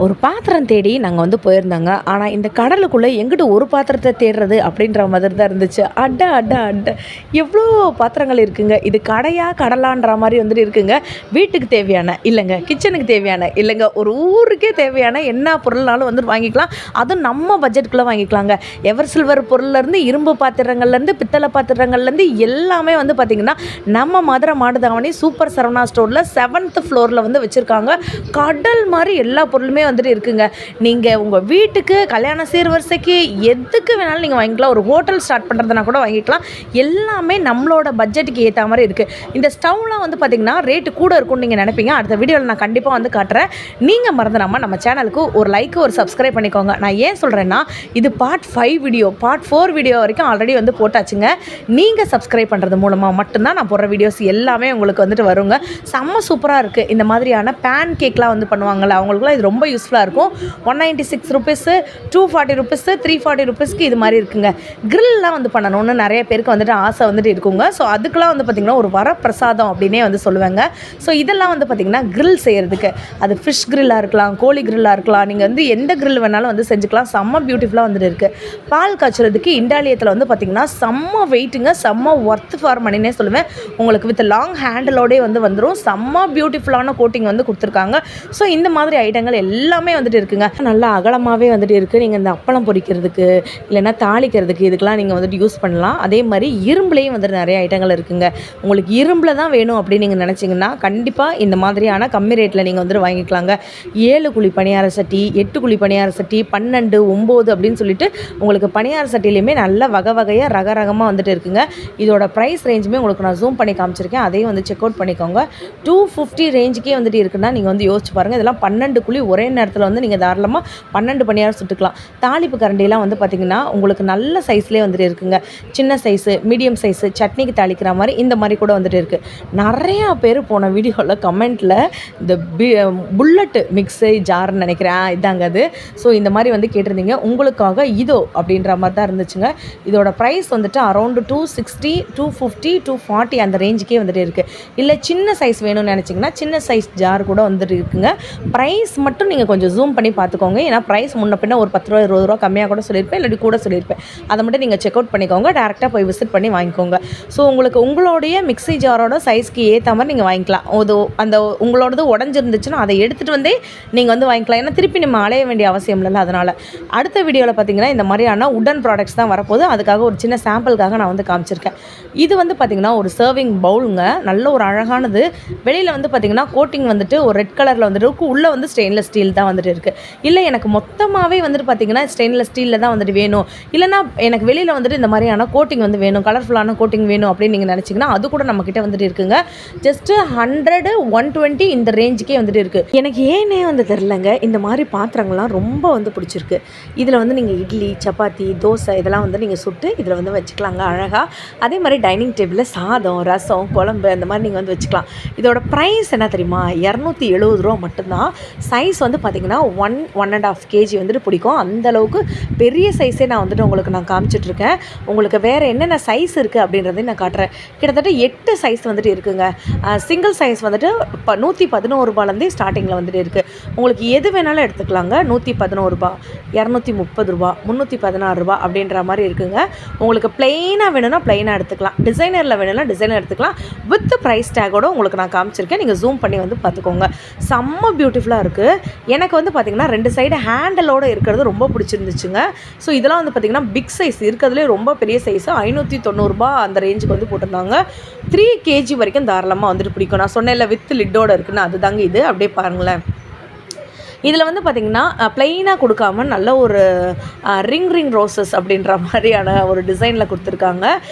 ஒரு பாத்திரம் தேடி நாங்கள் போயிருந்தாங்க. ஆனால் இந்த கடலுக்குள்ளே எங்கிட்ட ஒரு பாத்திரத்தை தேடுறது அப்படின்ற மாதிரி தான் இருந்துச்சு. அட அட அட எவ்வளோ பாத்திரங்கள் இருக்குங்க. இது கடையா கடலான்ற மாதிரி இருக்குங்க. வீட்டுக்கு தேவையான இல்லைங்க, கிச்சனுக்கு தேவையான இல்லைங்க, ஒரு ஊருக்கே தேவையான என்ன பொருள்னாலும் வாங்கிக்கலாம். அதுவும் நம்ம பட்ஜெட்டுக்குள்ளே வாங்கிக்கலாங்க. எவர் சில்வர் பொருள்லேருந்து இரும்பு பாத்திரங்கள்லேருந்து பித்தளை பாத்திரங்கள்லேருந்து எல்லாமே பார்த்திங்கன்னா நம்ம மதுரை மாடுதாவணி சூப்பர் சரவணா ஸ்டோரில் 7th ஃப்ளோரில் வச்சுருக்காங்க. கடல் மாதிரி எல்லா பொருளுமே இருக்குங்க. நீங்கள் உங்கள் வீட்டுக்கு கல்யாண சீர்வரிசைக்கு எதுக்கு வேணாலும் நீங்கள் வாங்கிக்கலாம். ஒரு ஹோட்டல் ஸ்டார்ட் பண்ணுறதுனா கூட வாங்கிக்கலாம். எல்லாமே நம்மளோட பட்ஜெட்டுக்கு ஏற்ற மாதிரி இருக்குது. இந்த ஸ்டவ்லாம் பார்த்திங்கன்னா ரேட்டு கூட இருக்கும்னு நீங்கள் நினைப்பீங்க. அடுத்த வீடியோவில் நான் கண்டிப்பாக காட்டுறேன். நீங்கள் மறந்துடாமல் நம்ம சேனலுக்கு ஒரு லைக் ஒரு சப்ஸ்கிரைப் பண்ணிக்கோங்க. நான் ஏன் சொல்கிறேன்னா இது பார்ட் 5 வீடியோ, பார்ட் 4 வீடியோ வரைக்கும் ஆல்ரெடி போட்டாச்சுங்க. நீங்கள் சப்ஸ்கிரைப் பண்ணுறது மூலமாக மட்டும்தான் நான் போடுற வீடியோஸ் எல்லாமே உங்களுக்கு வருங்க. செம்ம சூப்பராக இருக்குது. இந்த மாதிரியான பேன் கேக்லாம் பண்ணுவாங்கள்ல, அவங்களுக்குலாம் இது ரொம்ப யூஸ்ஃபுல்லாக இருக்கும். 196 ருபீஸு, 240 ருபீஸு, 340 ருபீஸ்க்கு இது மாதிரி இருக்குங்க. கிரில்லாம் பண்ணணும்னு நிறைய பேருக்கு ஆசை இருக்குங்க. ஸோ அதுக்கெலாம் பார்த்திங்கன்னா ஒரு வரப்பிரசாதம் அப்படின்னே சொல்லுவாங்க. ஸோ இதெல்லாம் பார்த்திங்கன்னா கிரில் செய்கிறதுக்கு, அது ஃபிஷ் கிரில்லாக இருக்கலாம், கோழி கிரில்லாக இருக்கலாம், நீங்கள் எந்த கிரில் வேணாலும் செஞ்சுக்கலாம். செம்ம பியூட்டிஃபுல்லாக இருக்குது. பால் காய்ச்சறதுக்கு இண்டாலியத்தில் பார்த்திங்கன்னா செம்ம வெயிட்டுங்க, செம்ம ஒர்த் ஃபார் மணினே சொல்லுவேன். உங்களுக்கு வித் லாங் ஹேண்டிலோடே வந்துடும். செம்ம பியூட்டிஃபுல்லான கோட்டிங் கொடுத்துருக்காங்க. ஸோ இந்த மாதிரி ஐட்டங்கள் எல்லாமே இருக்குங்க. நல்லா அகலமாகவே இருக்குது. நீங்கள் இந்த அப்பளம் பொரிக்கிறதுக்கு இல்லைன்னா தாளிக்கிறதுக்கு இதுக்கெலாம் நீங்கள் யூஸ் பண்ணலாம். அதே மாதிரி இரும்புலேயும் நிறைய ஐட்டங்கள் இருக்குங்க. உங்களுக்கு இரும்பில் தான் வேணும் அப்படின்னு நீங்கள் நினச்சிங்கன்னா கண்டிப்பாக இந்த மாதிரியான கம்மி ரேட்டில் நீங்கள் வாங்கிக்கலாங்க. 7 குழி பணியார சட்டி, 8 குழி பணியார சட்டி, 12, 9 அப்படின்னு சொல்லிட்டு உங்களுக்கு பணியார சட்டிலையுமே நல்ல வகை வகையாக ரகமாக இருக்குங்க. இதோட ப்ரைஸ் ரேஞ்சுமே உங்களுக்கு நான் ஜூம் பண்ணி காமிச்சிருக்கேன். அதையும் செக் அவுட் பண்ணிக்கோங்க. 250 ரேஞ்சுக்கே இருக்குன்னா நீங்கள் யோசிச்சு பாருங்கள். இதெல்லாம் 12 குழி ஒரே நேரத்தில் நீங்கள் தாராளமாக 12 பணியாரம் சுட்டுக்கலாம். தாளிப்பு கரண்டிலாம் பார்த்திங்கன்னா உங்களுக்கு நல்ல சைஸ்லேயே இருக்குங்க. சின்ன சைஸு, மீடியம் சைஸு, சட்னிக்கு தாளிக்கிற மாதிரி இந்த மாதிரி கூட இருக்குது. நிறையா பேர் போன வீடியோவில் கமெண்ட்டில் இந்த புல்லட் மிக்ஸி ஜார்னு நினைக்கிறேன் இதாங்க அது. ஸோ இந்த மாதிரி கேட்டிருந்தீங்க. உங்களுக்காக இதோ அப்படின்ற மாதிரி தான் இருந்துச்சுங்க. இதோட ப்ரைஸ் அரௌண்டு 260, 250, 240 அந்த ரேஞ்சுக்கே இருக்குது. இல்லை சின்ன சைஸ் வேணும்னு நினச்சிங்கன்னா சின்ன சைஸ் ஜார் கூட இருக்குங்க. ப்ரைஸ் மட்டும் நீங்கள் கொஞ்சம் ஜூம் பண்ணி பார்த்துக்கோங்க. ஏன்னா ப்ரைஸ் முன்ன பின்ன ஒரு 10 ரூபா 20 ரூபா கம்மியாக கூட சொல்லியிருப்பேன், இல்லாட்டி கூட சொல்லியிருப்பேன். அதை மட்டும் நீங்கள் செக் அவுட் பண்ணிக்கோங்க. டேரெக்டாக போய் விசிட் பண்ணி வாங்கிக்கோங்க. ஸோ உங்களுக்கு உங்களுடைய மிக்ஸி ஜாரோட சைஸ்க்கு ஏற்ற மாதிரி நீங்கள் வாங்கிக்கலாம். அந்த உங்களோடது உடஞ்சிருந்துச்சுன்னா அதை எடுத்துகிட்டு நீங்கள் வாங்கிக்கலாம். ஏன்னா திருப்பி நம்ம அலைய வேண்டிய அவசியம் இல்லைல்ல. அதனால் அடுத்த வீடியோவில் பார்த்தீங்கன்னா இந்த மாதிரியான உடன் ப்ராடக்ட்ஸ் தான் வரப்போகுது. அதுக்காக ஒரு சின்ன சாம்பிளுக்காக நான் காமிச்சிருக்கேன். இது பார்த்திங்கன்னா ஒரு சர்விங் பவுலுங்க. நல்ல ஒரு அழகானது. வெளியில் பார்த்தீங்கன்னா கோட்டிங் ஒரு ரெட் கலரில் உள்ளே ஸ்டெயின்லெஸ் ஸ்டீல் தான் இருக்குது. இல்லை எனக்கு மொத்தமாகவே பார்த்தீங்கன்னா ஸ்டெயின்லெஸ் ஸ்டீலில் தான் வேணும், இல்லைனா எனக்கு வெளியில் இந்த மாதிரியான கோட்டிங் வேணும், கலர்ஃபுல்லான கோட்டிங் வேணும் அப்படின்னு நீங்கள் நினச்சிங்கன்னா அது கூட நம்மக்கிட்ட இருக்குங்க. ஜஸ்ட்டு 100, 120 இந்த ரேஞ்சுக்கே இருக்குது. எனக்கு ஏனே தெரிலங்க, இந்த மாதிரி பாத்திரங்கள்லாம் ரொம்ப பிடிச்சிருக்கு. இதில் நீங்கள் இட்லி, சப்பாத்தி, தோசை இதெல்லாம் நீங்கள் சுட்டு இதில் வச்சுக்கலாங்க அழகாக. அதே மாதிரி டைனிங் டேபிளில் சாதம், ரசம், குழம்பு அந்த மாதிரி நீங்கள் வச்சுக்கலாம். இதோட ப்ரைஸ் என்ன தெரியுமா? 270 ரூபா மட்டும்தான். சைஸ் பார்த்திங்கன்னா 1.5 kg பிடிக்கும். அந்தளவுக்கு பெரிய சைஸே நான் உங்களுக்கு நான் காமிச்சிட்ருக்கேன். உங்களுக்கு வேறு என்னென்ன சைஸ் இருக்குது அப்படின்றதையும் நான் காட்டுறேன். கிட்டத்தட்ட 8 சைஸ் இருக்குங்க. சிங்கிள் சைஸ் இப்போ 111 ரூபாலேருந்தே ஸ்டார்டிங்கில் இருக்குது. உங்களுக்கு எது வேணாலும் எடுத்துக்கலாங்க. 111 ரூபா, 230 ரூபா, 316 ரூபா அப்படின்ற மாதிரி இருக்குங்க. உங்களுக்கு ப்ளெயினாக வேணும்னா ப்ளெயினாக எடுத்துக்கலாம், டிசைனரில் வேணும்னா டிசைனர் எடுத்துக்கலாம். வித் ப்ரைஸ் டேக்கோட உங்களுக்கு நான் காமிச்சிருக்கேன். நீங்கள் ஜூம் பண்ணி பார்த்துக்கோங்க. செம்ம பியூட்டிஃபுல்லாக இருக்குது. எனக்கு பார்த்திங்கன்னா 2 சைடு ஹேண்டலோடு இருக்கிறது ரொம்ப பிடிச்சிருந்துச்சுங்க. ஸோ இதெல்லாம் பார்த்திங்கன்னா பிக் சைஸ் இருக்கிறதுலே ரொம்ப பெரிய சைஸு 590 ரூபா அந்த ரேஞ்சுக்கு போட்டிருந்தாங்க. 3 kg வரைக்கும் தாராளமாக பிடிக்கும். நான் சொன்னேன்ல வித் லிட்டோடு இருக்குன்னு, அதுதாங்க இது. அப்படியே பாருங்களேன். இதில் பார்த்திங்கன்னா ப்ளெயினாக கொடுக்காம நல்ல ஒரு ரிங் ரோசஸ் அப்படின்ற மாதிரியான ஒரு டிசைனில் கொடுத்துருக்காங்க.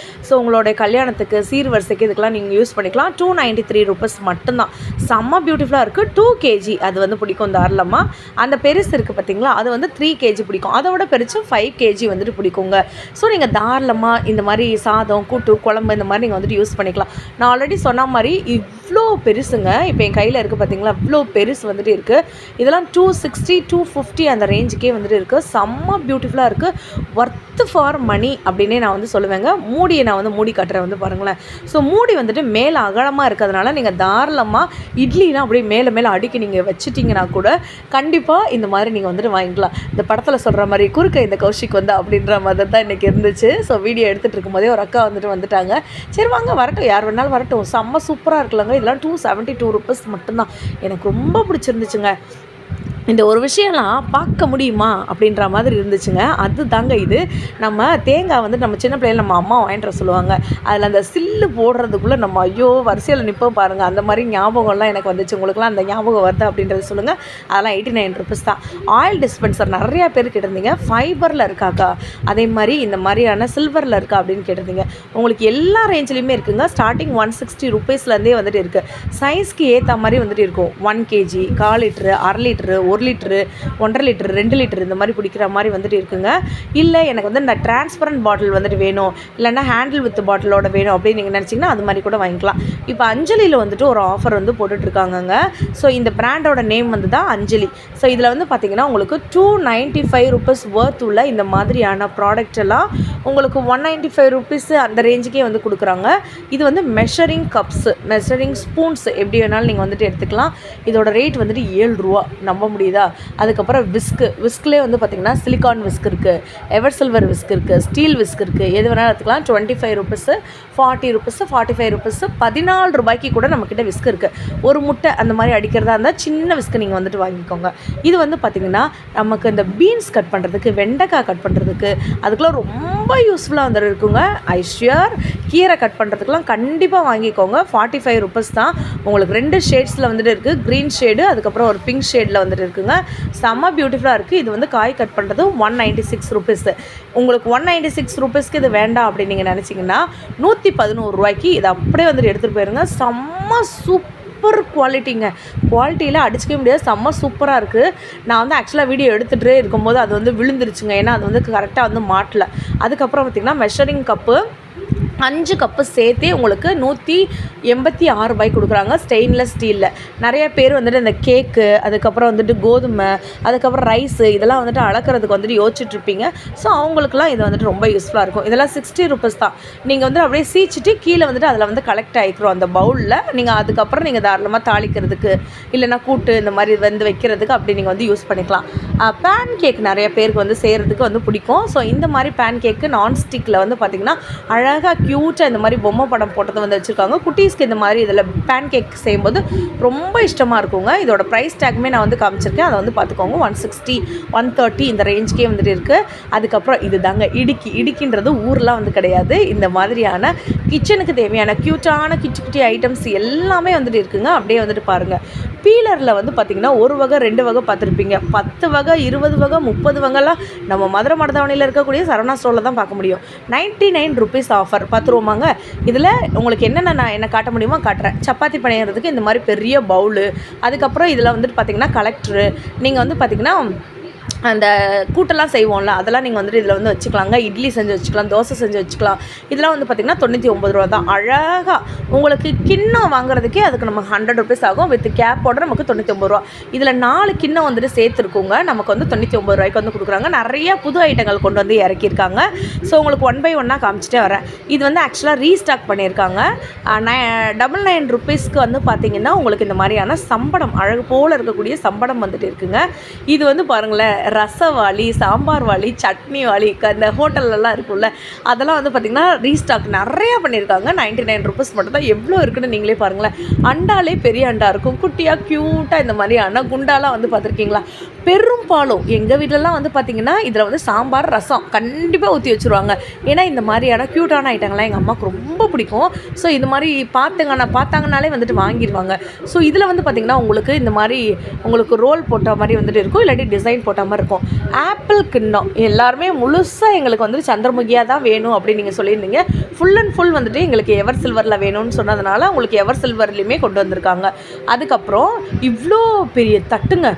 ஸோ உங்களுடைய கல்யாணத்துக்கு சீர்வரிசைக்கு இதுக்கெலாம் நீங்கள் யூஸ் பண்ணிக்கலாம். 293 ருபீஸ் மட்டும்தான். செம்ம பியூட்டிஃபுல்லாக இருக்குது. 2 kg அது பிடிக்கும் தாராளமாக. அந்த பெருசு இருக்குது பார்த்திங்களா, அது 3 kg பிடிக்கும். அதோட பெருசு 5 kg பிடிக்குங்க. ஸோ நீங்கள் தாராளமாக இந்த மாதிரி சாதம், கூட்டு, குழம்பு இந்த மாதிரி நீங்கள் யூஸ் பண்ணிக்கலாம். நான் ஆல்ரெடி சொன்ன மாதிரி இவ்வளோ பெருசுங்க. இப்போ என் கையில் இருக்குது பார்த்திங்களா, இவ்வளோ பெருசு இருக்குது. இதெல்லாம் 260 250 அந்த ரேஞ்சுக்கே வந்துட்டு இருக்குது. செம்ம பியூட்டிஃபுல்லாக இருக்குது. ஒர்த்து ஃபார் மணி அப்படின்னே நான் வந்து சொல்லுவேங்க. மூடியை நான் வந்து மூடி காட்டுறேன் வந்து பாருங்களேன். ஸோ மூடி வந்துட்டு மேலே அகலமாக இருக்கிறதுனால நீங்கள் தாராளமாக இட்லிலாம் அப்படியே மேலே மேலே அடுக்கி நீங்கள் வச்சுட்டிங்கன்னா கூட கண்டிப்பாக இந்த மாதிரி நீங்கள் வந்துட்டு வாங்கிக்கலாம். இந்த படத்தில் சொல்கிற மாதிரி குறுக்க இந்த கௌஷிக் வந்து அப்படின்ற மாதிரி தான் இன்றைக்கி இருந்துச்சு. ஸோ வீடியோ எடுத்துகிட்டு இருக்கும்போதே ஒரு அக்கா வந்துட்டாங்க. சரி வாங்க வரட்டும், யார் வேணாலும் வரட்டும், செம்ம சூப்பராக இருக்கலாங்க. இதெல்லாம் 272 ருபீஸ் மட்டும்தான். எனக்கு ரொம்ப பிடிச்சிருந்துச்சுங்க. இந்த ஒரு விஷயம்லாம் பார்க்க முடியுமா அப்படின்ற மாதிரி இருந்துச்சுங்க. அது தாங்க இது. நம்ம தேங்காய் வந்து நம்ம சின்ன பிள்ளைகள் நம்ம அம்மா வாங்கிட்டு வர சொல்லுவாங்க. அதில் அந்த சில்லு போடுறதுக்குள்ளே நம்ம ஐயோ வரிசையில் நிற்போம் பாருங்கள். அந்த மாதிரி ஞாபகம்லாம் எனக்கு வந்துச்சு. உங்களுக்குலாம் அந்த ஞாபகம் வருது அப்படின்றத சொல்லுங்கள். அதெல்லாம் 89 ருபீஸ் தான். ஆயில் டிஸ்பென்சர் நிறையா பேர் கேட்டிருந்தீங்க. ஃபைபரில் இருக்காக்கா, அதே மாதிரி இந்த மாதிரியான சில்வரில் இருக்கா அப்படின்னு கேட்டிருந்தீங்க. உங்களுக்கு எல்லா ரேஞ்சிலையுமே இருக்குங்க. ஸ்டார்டிங் 160 ருபீஸ்லேருந்தே வந்துட்டு இருக்குது. சைஸ்க்கு ஏற்ற மாதிரி வந்துட்டு இருக்கும். 1 kg, 1/4 litre, 1/2 litre, 1 litre, 1.5 litre, 2 litre இந்த மாதிரி பிடிக்கிற மாதிரி வந்துட்டு இருக்குங்க. இல்லை எனக்கு வந்து இந்த டிரான்ஸ்பரண்ட் பாட்டில் வந்துட்டு வேணும், இல்லைன்னா ஹேண்டில் வித் பாட்டிலோட வேணும் அப்படின்னு நீங்கள் நினச்சிங்கன்னா அது மாதிரி கூட வாங்கிக்கலாம். இப்போ அஞ்சலியில் வந்துட்டு ஒரு ஆஃபர் வந்து போட்டுட்ருக்காங்கங்க. ஸோ இந்த பிராண்டோட நேம் வந்து தான் அஞ்சலி. ஸோ இதில் வந்து பார்த்திங்கன்னா உங்களுக்கு 295 ருபீஸ் ஒர்த் உள்ள இந்த மாதிரியான ப்ராடக்ட் எல்லாம் உங்களுக்கு 195 ருபீஸ் அந்த ரேஞ்சுக்கே வந்து கொடுக்குறாங்க. இது வந்து மெஷரிங் கப்ஸு, மெஷரிங் ஸ்பூன்ஸ் எப்படி வேணாலும் நீங்கள் வந்துட்டு எடுத்துக்கலாம். இதோட ரேட் வந்துட்டு 7 ரூபா. நம்ப முடியுதா? அதுக்கப்புறம் விஸ்க்லேயே வந்து பார்த்திங்கன்னா சிலிக்கான் விஸ்க் இருக்குது, எவர் சில்வர் விஸ்க் இருக்குது, ஸ்டீல் விஸ்க் இருக்குது. எது வேணாலும் எடுத்துக்கலாம். 25 ருபீஸு, 40 ருபீஸு, 45 ருபீஸு, 14 ரூபாய்க்கு கூட நம்மக்கிட்ட விஸ்க் இருக்குது. ஒரு முட்டை அந்த மாதிரி அடிக்கிறதா இருந்தால் சின்ன விஸ்க்கு நீங்கள் வந்துட்டு வாங்கிக்கோங்க. இது வந்து பார்த்திங்கன்னா நமக்கு இந்த பீன்ஸ் கட் பண்ணுறதுக்கு, வெண்டைக்காய் கட் பண்ணுறதுக்கு அதுக்கெலாம் ரொம்ப யூஸ்ஃபுல்லாக வந்துட்டு இருக்குங்க. ஐஷியர் கீரை கட் பண்ணுறதுக்குலாம் கண்டிப்பாக வாங்கிக்கோங்க. 45 ருபீஸ் தான். உங்களுக்கு 2 ஷேட்ஸில் வந்துட்டு இருக்குது. க்ரீன் ஷேடு, அதுக்கப்புறம் ஒரு பிங்க் ஷேடில் வந்துட்டு இருக்குங்க. செம்ம பியூட்டிஃபுல்லாக இருக்குது. இது வந்து காய் கட் பண்ணுறது 196 ருபீஸு. உங்களுக்கு 196 ருபீஸ்க்கு இது வேண்டாம் அப்படின்னு நீங்கள் நினச்சிங்கன்னா 111 ரூபாய்க்கு இதை அப்படியே வந்துட்டு எடுத்துகிட்டு போயிருங்க. செம்ம சூப்பர் குவாலிட்டிங்க. குவாலிட்டியில் அடிச்சிக்க முடியாது. செம்ம சூப்பராக இருக்குது. நான் வந்து ஆக்சுவலாக வீடியோ எடுத்துகிட்டே இருக்கும்போது அது வந்து விழுந்துருச்சுங்க. ஏன்னா அது வந்து கரெக்டாக வந்து மாட்டலை. அதுக்கப்புறம் பார்த்திங்கன்னா மெஷரிங் கப்பு 5 கப்பு சேர்த்தே உங்களுக்கு 186 ரூபாய்க்கு கொடுக்குறாங்க. ஸ்டெயின்லெஸ் ஸ்டீலில். நிறைய பேர் வந்துட்டு இந்த கேக்கு, அதுக்கப்புறம் வந்துட்டு கோதுமை, அதுக்கப்புறம் ரைஸு இதெல்லாம் வந்துட்டு அளக்கிறதுக்கு வந்துட்டு யோசிச்சுட்ருப்பீங்க. ஸோ அவங்களுக்குலாம் இது வந்துட்டு ரொம்ப யூஸ்ஃபுல்லாக இருக்கும். இதெல்லாம் 60 ருபீஸ் தான். நீங்கள் வந்து அப்படியே சீச்சிட்டு கீழே வந்துட்டு அதில் வந்து கலெக்ட் ஆகிக்கிறோம் அந்த பவுலில். நீங்கள் அதுக்கப்புறம் நீங்கள் தாராளமாக தாளிக்கிறதுக்கு, இல்லைனா கூட்டு இந்த மாதிரி வந்து வைக்கிறதுக்கு அப்படி நீங்கள் வந்து யூஸ் பண்ணிக்கலாம். பேன் கேக் நிறைய பேருக்கு வந்து செய்கிறதுக்கு வந்து பிடிக்கும். ஸோ இந்த மாதிரி பேன் கேக்கு நான்ஸ்டிக்கில் வந்து பார்த்திங்கன்னா அழகாக க்யூட்டாக இந்த மாதிரி பொம்மை படம் போட்டதை வந்து வச்சுருக்காங்க. குட்டீஸ்க்கு இந்த மாதிரி இதில் பேன் கேக் செய்யும்போது ரொம்ப இஷ்டமாக இருக்குங்க. இதோட ப்ரைஸ் டேக்குமே நான் வந்து காமிச்சிருக்கேன். அதை வந்து பார்த்துக்கோங்க. 160 130 இந்த ரேஞ்சுக்கே வந்துட்டு இருக்குது. அதுக்கப்புறம் இது தாங்க இடுக்கின்றது ஊரெலாம் வந்து கிடையாது. இந்த மாதிரியான கிச்சனுக்கு தேவையான க்யூட்டான குட்டி ஐட்டம்ஸ் எல்லாமே வந்துட்டு இருக்குங்க. அப்படியே வந்துட்டு பாருங்கள். பீலரில் வந்து பார்த்திங்கன்னா 1 வகை 2 வகை பார்த்துருப்பீங்க. 10 வகை 20 வகை 30 வகைலாம் நம்ம மதுரை மடதாவணியில் இருக்கக்கூடிய சரவணா ஸ்டோரில் தான் பார்க்க முடியும். 99 ருபீஸ் ஆஃபர். பார்த்துருவோமாங்க. இதில் உங்களுக்கு என்னென்ன நான் என்ன காட்ட முடியுமோ காட்டுறேன். சப்பாத்தி பிணையிறதுக்கு இந்த மாதிரி பெரிய பவுலு, அதுக்கப்புறம் இதில் வந்துட்டு பார்த்திங்கன்னா கலெக்டரு, நீங்கள் வந்து பார்த்திங்கன்னா அந்த கூட்டெல்லாம் செய்வோம்ல அதெல்லாம் நீங்கள் வந்துட்டு இதில் வந்து வச்சுக்கலாங்க. இட்லி செஞ்சு வச்சுக்கலாம், தோசை செஞ்சு வச்சுக்கலாம். இதெல்லாம் வந்து பார்த்திங்கன்னா 99 ரூபா தான். அழகாக உங்களுக்கு கிண்ணம் வாங்குறதுக்கே அதுக்கு நமக்கு 100 ருபீஸ் ஆகும். வித் கேப்போட நமக்கு 99 ரூபா. இதில் 4 கிண்ணம் வந்துட்டு சேர்த்துருக்குங்க. நமக்கு வந்து 99 ரூபாய்க்கு வந்து கொடுக்குறாங்க. நிறையா புது ஐட்டங்கள் கொண்டு வந்து இறக்கியிருக்காங்க. ஸோ உங்களுக்கு 1 by 1 காமிச்சிட்டே வரேன். இது வந்து ஆக்சுவலாக ரீஸ்டாக் பண்ணியிருக்காங்க. 99 ருபீஸ்க்கு வந்து பார்த்திங்கன்னா உங்களுக்கு இந்த மாதிரியான சம்படம், அழகு போல் இருக்கக்கூடிய சம்படம் வந்துட்டு இருக்குங்க. இது வந்து பாருங்களேன், ரசவாளி, சாம்பார் வாளி, சட்னி வாளி, இந்த ஹோட்டல்லலாம் இருக்குல்ல அதெல்லாம் வந்து பார்த்திங்கன்னா ரீஸ்டாக் நிறையா பண்ணியிருக்காங்க. 99 ருபீஸ் மட்டும் தான். எவ்வளோ இருக்குன்னு நீங்களே பாருங்களேன். அண்டாலே பெரிய அண்டா இருக்கும். குட்டியாக க்யூட்டாக இந்த மாதிரியான குண்டாலாம் வந்து பார்த்துருக்கீங்களா? பெரும்பாலும் எங்கள் வீட்டிலலாம் வந்து பார்த்திங்கன்னா இதில் வந்து சாம்பார் ரசம் கண்டிப்பாக ஊற்றி வச்சுருவாங்க. ஏன்னா இந்த மாதிரியான க்யூட்டான ஐட்டங்கள்லாம் எங்கள் அம்மாவுக்கு ரொம்ப பிடிக்கும். ஸோ இது மாதிரி பார்த்தாங்கனாலே வந்துட்டு வாங்கிடுவாங்க. ஸோ இதில் வந்து பார்த்திங்கன்னா உங்களுக்கு இந்த மாதிரி உங்களுக்கு ரோல் போட்ட மாதிரி வந்துட்டு இருக்கும், இல்லாட்டி டிசைன் போட்ட மாதிரி இருக்கும். ஆப்பிள் கிண்ணம் எல்லாருமே முழுசாக எங்களுக்கு வந்து சந்திரமுகியாக தான் வேணும் அப்படின்னு நீங்கள் சொல்லியிருந்தீங்க. ஃபுல் அண்ட் ஃபுல் வந்துட்டு எங்களுக்கு எவர் சில்வரில் வேணும்னு சொன்னதுனால உங்களுக்கு எவர் சில்வர்லேயுமே கொண்டு வந்திருக்காங்க. அதுக்கப்புறம் இவ்வளோ பெரிய தட்டுங்க,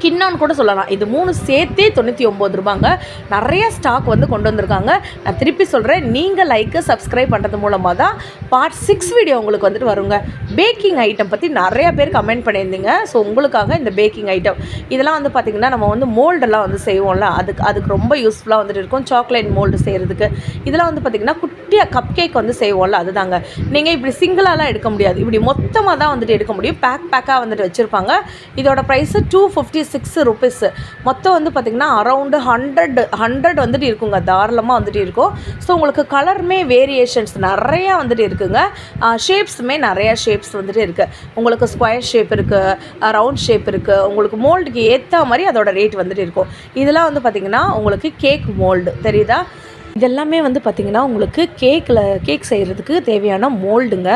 கிண்ணான்னு கூட சொல்லலாம். இது 3 சேர்த்தே 99 ரூபாங்க. நிறைய ஸ்டாக் வந்து கொண்டு வந்திருக்காங்க. நான் திருப்பி சொல்கிறேன், நீங்கள் லைக்கு சப்ஸ்கிரைப் பண்ணுறது மூலமாக தான் பார்ட் 6 வீடியோ உங்களுக்கு வந்துட்டு வருங்க. பேக்கிங் ஐட்டம் பற்றி நிறைய பேர் கமெண்ட் பண்ணியிருந்தீங்க. ஸோ உங்களுக்காக இந்த பேக்கிங் ஐட்டம் இதெல்லாம் வந்து பார்த்திங்கன்னா நம்ம வந்து மோல்டெல்லாம் வந்து செய்வோம்ல, அதுக்கு ரொம்ப யூஸ்ஃபுல்லாக வந்துட்டு இருக்கும். சாக்லேட் மோல்டு செய்கிறதுக்கு இதெல்லாம் வந்து பார்த்திங்கன்னா குட்டியாக கப் கேக் வந்து செய்வோம்ல, அதுதாங்க. நீங்கள் இப்படி சிங்கிளாலாம் எடுக்க முடியாது, இப்படி மொத்தமாக தான் வந்துட்டு எடுக்க முடியும். பேக்காக வந்துட்டு வச்சுருப்பாங்க. இதோட ப்ரைஸு 256 ருபீஸ். மொத்தம் வந்து பார்த்திங்கன்னா அரௌண்டு 100 வந்துட்டு இருக்குங்க, தாராளமாக வந்துட்டு இருக்கும். ஸோ உங்களுக்கு கலருமே வேரியேஷன்ஸ் நிறையா வந்துட்டு இருக்குங்க. ஷேப்ஸுமே நிறையா ஷேப்ஸ் வந்துட்டு இருக்குது. உங்களுக்கு ஸ்கொயர் ஷேப் இருக்குது, ரவுண்ட் ஷேப் இருக்குது. உங்களுக்கு மோல்டுக்கு ஏற்ற மாதிரி அதோட ரேட் வந்துட்டு இருக்கும். இதெல்லாம் வந்து பார்த்திங்கன்னா உங்களுக்கு கேக் மோல்டு தெரியுதா? இதெல்லாமே வந்து பார்த்திங்கன்னா உங்களுக்கு கேக் செய்கிறதுக்கு தேவையான மோல்டுங்க.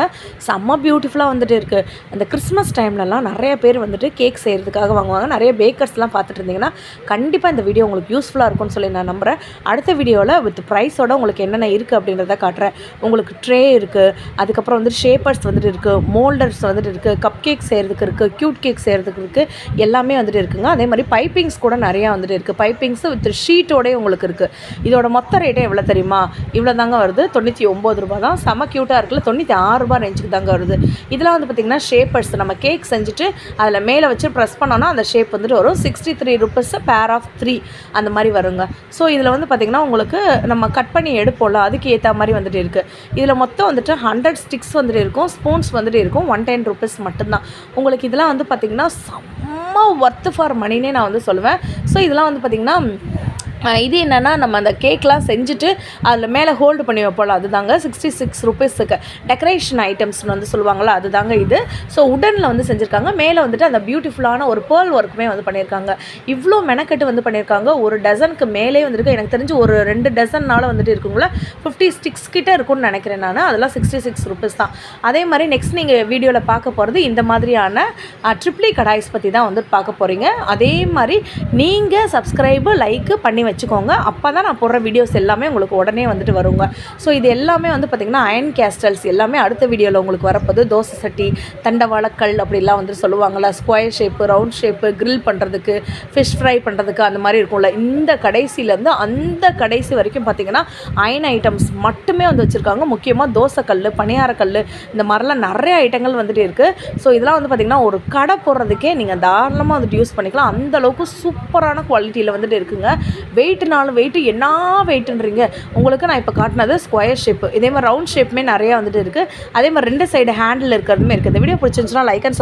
செம்ம பியூட்டிஃபுல்லாக வந்துட்டு இருக்குது. அந்த கிறிஸ்மஸ் டைம்லலாம் நிறைய பேர் வந்துட்டு கேக் செய்கிறதுக்காக வாங்குவாங்க. நிறைய பேக்கர்ஸ்லாம் பார்த்துட்டு இருந்தீங்கன்னா கண்டிப்பாக இந்த வீடியோ உங்களுக்கு யூஸ்ஃபுல்லாக இருக்கும்னு சொல்லி நான் நம்புகிறேன். அடுத்த வீடியோவில் வித் ப்ரைஸோட உங்களுக்கு என்னென்ன இருக்குது அப்படின்றத காட்டுறேன். உங்களுக்கு ட்ரே இருக்குது, அதுக்கப்புறம் வந்துட்டு ஷேப்பர்ஸ் வந்துட்டு இருக்குது, மோல்டர்ஸ் வந்துட்டு இருக்குது, கப் கேக் செய்கிறதுக்கு இருக்குது, க்யூட் கேக் செய்கிறதுக்கு இருக்குது, எல்லாமே வந்துட்டு இருக்குங்க. அதே மாதிரி பைப்பிங்ஸ் கூட நிறையா வந்துட்டு இருக்குது. பைப்பிங்ஸு வித் ஷீட்டோடய உங்களுக்கு இருக்குது. இதோட மொத்த ரேட்டே எவ்வளோ தெரியுமா? இவ்வளோ தாங்க வருது, 99 ரூபா தான். செம்ம க்யூட்டாக இருக்குல்ல, 96 ரூபா ரேஞ்சுக்கு தாங்க வருது. இதெல்லாம் வந்து பார்த்திங்கன்னா ஷேப்பர்ஸ், நம்ம கேக் செஞ்சுட்டு அதில் மேலே வச்சு ப்ரெஸ் பண்ணோன்னா அந்த ஷேப் வந்துட்டு வரும். 63 ருபீஸ் பேர் ஆஃப் 3 அந்த மாதிரி வருங்க. ஸோ இதில் வந்து பார்த்திங்கன்னா உங்களுக்கு நம்ம கட் பண்ணி எடுப்போம்ல, அதுக்கு ஏற்ற மாதிரி வந்துட்டு இருக்குது. இதில் மொத்தம் வந்துட்டு 100 ஸ்டிக்ஸ் வந்துட்டு இருக்கும், ஸ்பூன்ஸ் வந்துட்டு இருக்கும். 110 ருபீஸ் மட்டும்தான். உங்களுக்கு இதெல்லாம் வந்து பார்த்திங்கன்னா செம்ம ஒர்த்து ஃபார் மணினே நான் வந்து சொல்லுவேன். ஸோ இதெல்லாம் வந்து பார்த்திங்கன்னா இது என்னென்னா நம்ம அந்த கேக்லாம் செஞ்சுட்டு அதில் மேலே ஹோல்டு பண்ணி வைப்போம்ல, அதுதாங்க 66 ருபீஸுக்கு. டெக்கரேஷன் ஐட்டம்ஸ்னு வந்து சொல்லுவாங்கள்ல, அதுதாங்க இது. ஸோ உடனில் வந்து செஞ்சுருக்காங்க. மேலே வந்துட்டு அந்த பியூட்டிஃபுல்லான ஒரு பேர்ல் ஒர்க்குமே வந்து பண்ணியிருக்காங்க. இவ்வளோ மெனக்கெட்டு வந்து பண்ணியிருக்காங்க. ஒரு டசனுக்கு மேலே வந்துருக்கு. எனக்கு தெரிஞ்சு ஒரு 2 டசன்னால் வந்துட்டு இருக்குங்களா 50 ஸ்டிக்ஸ் கிட்டே இருக்கும்னு நினைக்கிறேன் நான். அதெல்லாம் 66 ருபீஸ் தான். அதே மாதிரி நெக்ஸ்ட் நீங்கள் வீடியோவில் பார்க்க போகிறது இந்த மாதிரியான ட்ரிப்ளி கடாய்ஸ் பற்றி தான் வந்து பார்க்க போகிறீங்க. அதே மாதிரி நீங்கள் சப்ஸ்கிரைபு லைக்கு பண்ணி வச்சுக்கோங்க. அப்போ தான் நான் போடுற வீடியோஸ் எல்லாமே உங்களுக்கு உடனே வந்துட்டு வருங்க. ஸோ இது எல்லாமே வந்து பார்த்திங்கன்னா அயன் கேஸ்டல்ஸ் எல்லாமே அடுத்த வீடியோவில் உங்களுக்கு வரப்போது. தோசை சட்டி, தண்டவாளக்கல் அப்படிலாம் வந்து சொல்லுவாங்கள்ல, square shape, round shape, grill பண்ணுறதுக்கு, ஃபிஷ் ஃப்ரை பண்ணுறதுக்கு அந்த மாதிரி இருக்கும்ல. இந்த கடைசியிலேருந்து அந்த கடைசி வரைக்கும் பார்த்திங்கன்னா அயன் ஐட்டம்ஸ் மட்டுமே வந்து வச்சுருக்காங்க. முக்கியமாக தோசைக்கல், பணியாரக்கல், இந்த மாதிரிலாம் நிறைய ஐட்டங்கள் வந்துட்டு இருக்குது. ஸோ இதெல்லாம் வந்து பார்த்திங்கன்னா ஒரு கடை போடுறதுக்கே நீங்கள் தாராளமாக வந்துட்டு யூஸ் பண்ணிக்கலாம். அந்தளவுக்கு சூப்பரான குவாலிட்டியில் வந்துட்டு இருக்குங்க. வெயிட்னாலும் வெயிட்டு என்ன வெயிட்டுன்றீங்க. உங்களுக்கு நான் இப்போ காட்டினது ஸ்கொயர் ஷேப்பு, இதே மாதிரி ரவுண்ட் ஷேப்புமே நிறையா வந்துட்டு இருக்குது. அதே மாதிரி 2 சைடு ஹேண்டில் இருக்கிறதுமே இருக்குது. இந்த வீடியோ பிடிச்சிருந்துச்சுன்னா லைக் அண்ட்